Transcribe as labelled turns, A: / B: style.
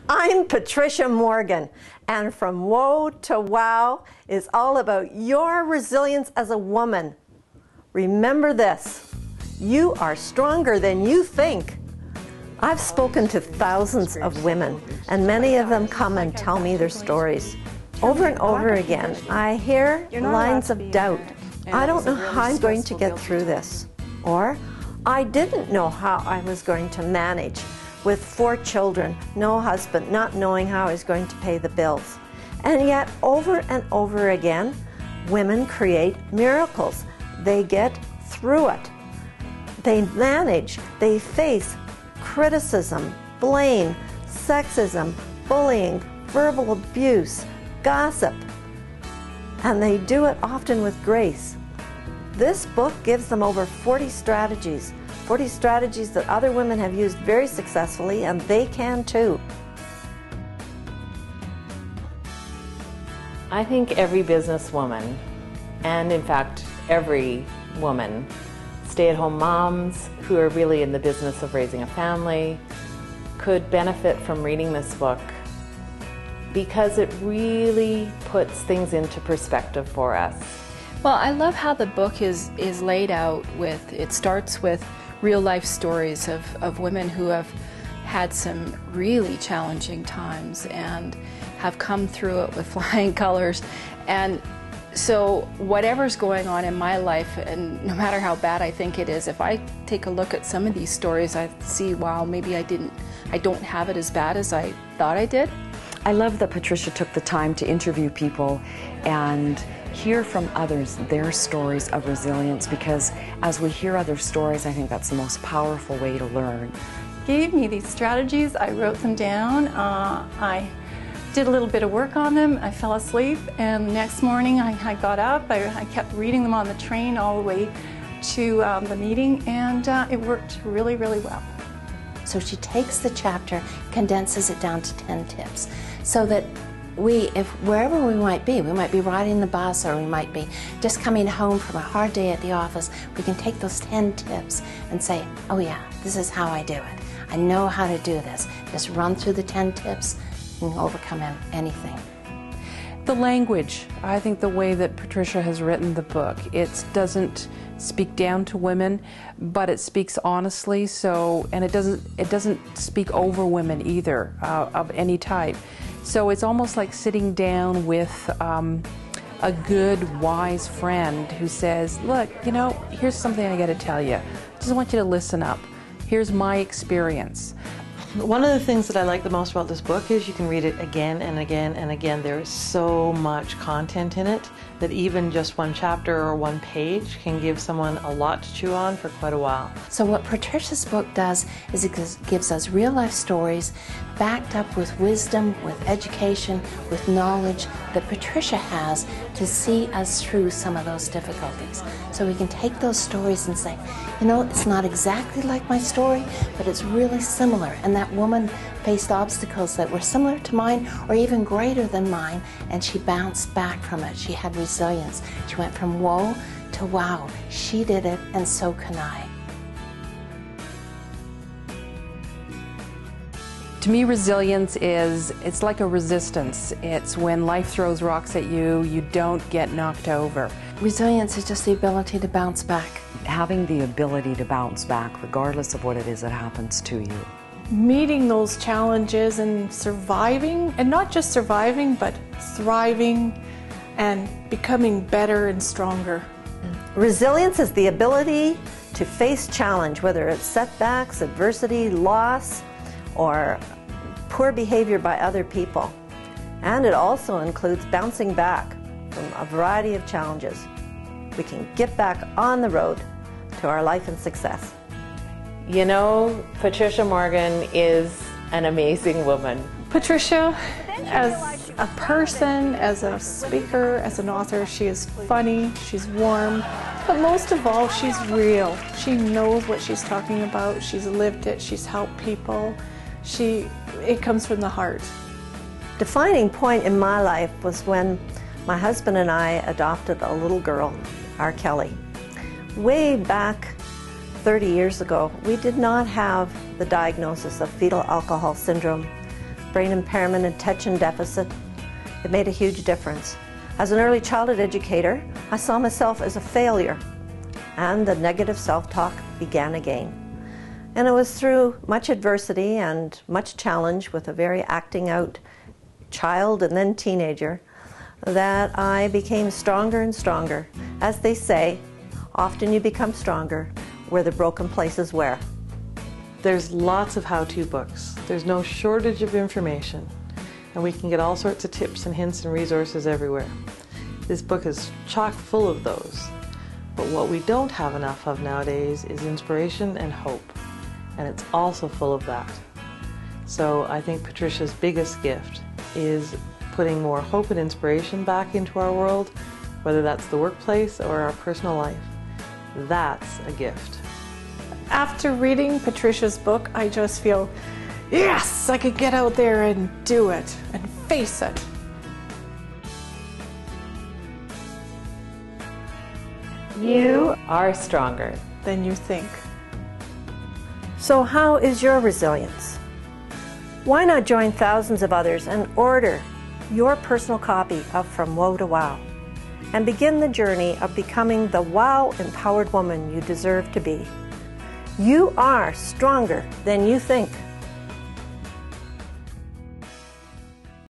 A: I'm Patricia Morgan, and From Woe to Wow is all about your resilience as a woman. Remember this, you are stronger than you think. I've spoken to thousands of women, and many of them come and tell me their stories. Over and over again, I hear lines of doubt. I don't know how I'm going to get through this. Or, I didn't know how I was going to manage with 4 children, no husband, not knowing how I was going to pay the bills. And yet, over and over again, women create miracles. They get through it. They manage, they face criticism, blame, sexism, bullying, verbal abuse, gossip, and they do it often with grace. This book gives them over 40 strategies that other women have used very successfully, and they can too.
B: I think every businesswoman, and in fact every woman, stay-at-home moms who are really in the business of raising a family, could benefit from reading this book because it really puts things into perspective for us.
C: Well, I love how the book is laid out with, it starts with real life stories of women who have had some really challenging times and have come through it with flying colors. And so whatever's going on in my life, and no matter how bad I think it is, if I take a look at some of these stories, I see, wow, maybe I don't have it as bad as I thought I did.
D: I love that Patricia took the time to interview people and hear from others their stories of resilience, because as we hear other stories, I think that's the most powerful way to learn.
E: Gave me these strategies, I wrote them down, I did a little bit of work on them, I fell asleep, and the next morning I got up, I kept reading them on the train all the way to the meeting, and it worked really, really well.
F: So she takes the chapter, condenses it down to 10 tips, so that wherever we might be riding the bus, or we might be just coming home from a hard day at the office, we can take those 10 tips and say, oh yeah, this is how I do it. I know how to do this. Just run through the 10 tips and overcome anything.
G: The language, I think the way that Patricia has written the book, it doesn't speak down to women, but it speaks honestly, and it doesn't speak over women either, of any type. So it's almost like sitting down with a good, wise friend who says, look, you know, here's something I got to tell you. I just want you to listen up. Here's my experience.
H: One of the things that I like the most about this book is you can read it again and again and again. There is so much content in it that even just one chapter or one page can give someone a lot to chew on for quite a while.
F: So what Patricia's book does is it gives us real life stories backed up with wisdom, with education, with knowledge that Patricia has to see us through some of those difficulties. So we can take those stories and say, you know, it's not exactly like my story, but it's really similar. And that woman faced obstacles that were similar to mine or even greater than mine, and she bounced back from it. She had resilience. She went from woe to wow. She did it, and so can I.
G: To me, resilience it's like a resistance. It's when life throws rocks at you, you don't get knocked over.
F: Resilience is just the ability to bounce back.
D: Having the ability to bounce back regardless of what it is that happens to you.
E: Meeting those challenges and surviving, and not just surviving, but thriving and becoming better and stronger.
A: Resilience is the ability to face challenge, whether it's setbacks, adversity, loss, or poor behavior by other people. And it also includes bouncing back from a variety of challenges. We can get back on the road to our life and success.
B: You know, Patricia Morgan is an amazing woman.
E: Patricia, as a person, as a speaker, as an author, she is funny, she's warm, but most of all, she's real. She knows what she's talking about, she's lived it, she's helped people. It comes from the heart.
A: Defining point in my life was when my husband and I adopted a little girl, our Kelly. Way back 30 years ago, we did not have the diagnosis of fetal alcohol syndrome, brain impairment, and attention deficit. It made a huge difference. As an early childhood educator, I saw myself as a failure, and the negative self-talk began again. And it was through much adversity and much challenge with a very acting out child and then teenager that I became stronger and stronger. As they say, often you become stronger where the broken places wear.
H: There's lots of how-to books. There's no shortage of information, and we can get all sorts of tips and hints and resources everywhere. This book is chock full of those. But what we don't have enough of nowadays is inspiration and hope, and it's also full of that. So I think Patricia's biggest gift is putting more hope and inspiration back into our world, whether that's the workplace or our personal life. That's a gift.
E: After reading Patricia's book, I just feel, yes, I could get out there and do it and face it.
B: You are stronger
E: Than you think.
A: So how is your resilience? Why not join thousands of others and order your personal copy of From Woe to Wow and begin the journey of becoming the wow empowered woman you deserve to be. You are stronger than you think.